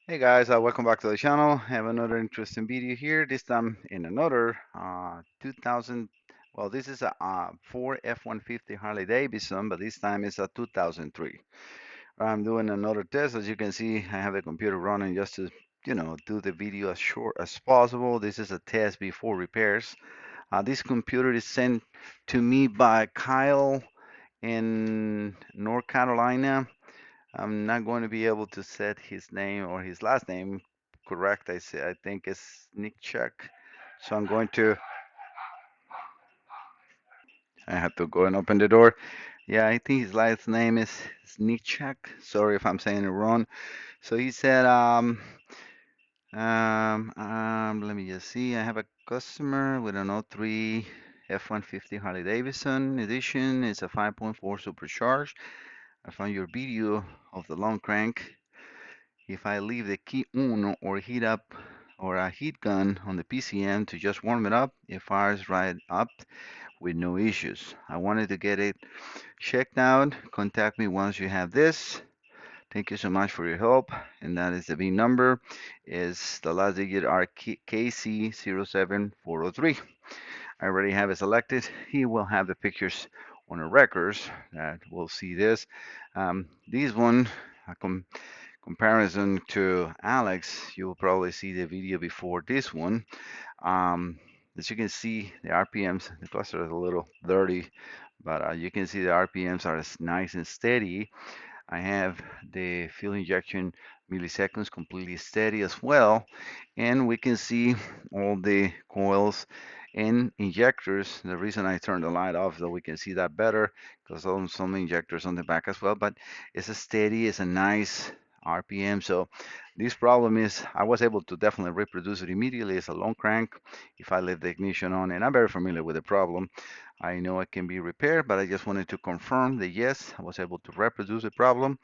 Hey guys, welcome back to the channel. I have another interesting video here. This time in another 2000. Well, this is a Ford F-150 Harley Davidson, but this time it's a 2003. I'm doing another test. As you can see, I have the computer running just to, do the video as short as possible. This is a test before repairs. This computer is sent to me by Kyle in North Carolina. I'm not going to be able to set his name or his last name correct. I think it's Nick Chuck. So I have to go and open the door. Yeah, I think his last name is Nick Chuck. Sorry if I'm saying it wrong. So he said, let me just see. I have a customer with an '03 F-150 Harley Davidson edition. It's a 5.4 supercharged. I found your video of the long crank. If I leave the key on or heat up or a heat gun on the PCM to just warm it up, it fires right up with no issues. I wanted to get it checked out. Contact me once you have this. Thank you so much for your help. And that is the V number is the last digit RKC07403. I already have it selected. He will have the pictures on the records that will see this. This one, comparison to Alex, you will probably see the video before this one. Um, as you can see, the RPMs, the cluster is a little dirty, but you can see the RPMs are nice and steady. I have the fuel injection milliseconds completely steady as well, and we can see all the coils and injectors. The reason I turned the light off, so we can see that better, because some injectors on the back as well, but it's a steady, it's a nice RPM. So this problem is I was able to definitely reproduce it immediately. It's a long crank if I leave the ignition on, and I'm very familiar with the problem. I know it can be repaired, but I just wanted to confirm that yes, I was able to reproduce the problem,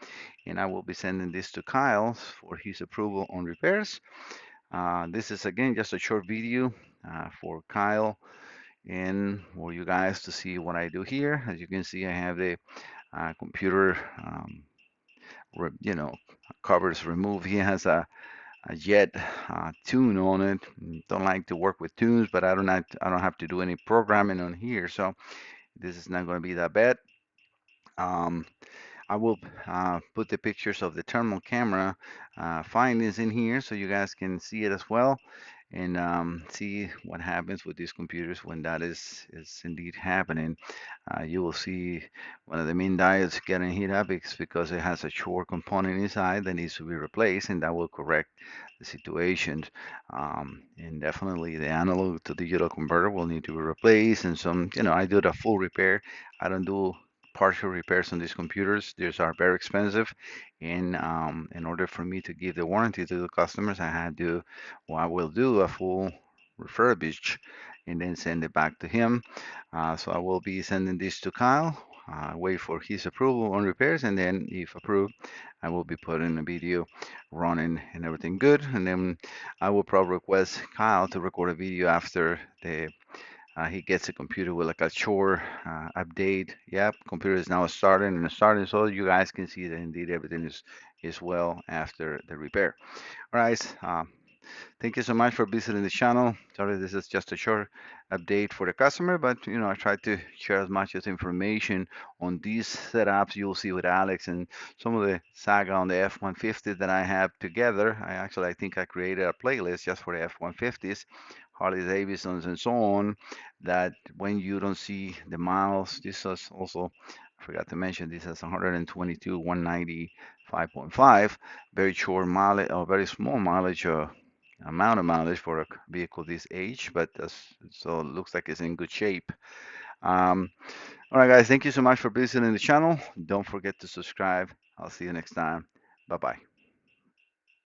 and I will be sending this to Kyle for his approval on repairs. This is again just a short video for Kyle and for you guys to see what I do here. As you can see, I have the computer, you know, covers removed. He has a jet tune on it. Don't like to work with tunes, but I don't have to do any programming on here, so this is not going to be that bad. Um, I will put the pictures of the thermal camera findings in here so you guys can see it as well and see what happens with these computers when that is indeed happening. You will see one of the main diodes getting heat up. It's because it has a short component inside that needs to be replaced, and that will correct the situation. And definitely the analog to digital converter will need to be replaced, and some, I do the full repair. I don't do partial repairs on these computers. These are very expensive, and in order for me to give the warranty to the customers, I will do a full refurbish and then send it back to him. So I will be sending this to Kyle. Wait for his approval on repairs, and then if approved, I will be putting a video running and everything good. And then I will probably request Kyle to record a video after the he gets a computer with like a chore update. Yep, computer is now starting, so you guys can see that indeed everything is well after the repair. All right, thank you so much for visiting the channel. Sorry, this is just a short update for the customer, but I try to share as much as information on these setups you'll see with Alex and some of the saga on the F-150 that I have together. I think I created a playlist just for the F-150s, Harley Davidsons, and so on. That when you don't see the miles, this is also. I forgot to mention this is 122, 190, 5.5, very short mileage or very small mileage amount of mileage for a vehicle this age, but so it looks like it's in good shape. Um, all right, guys, thank you so much for visiting the channel. Don't forget to subscribe. I'll see you next time. Bye bye.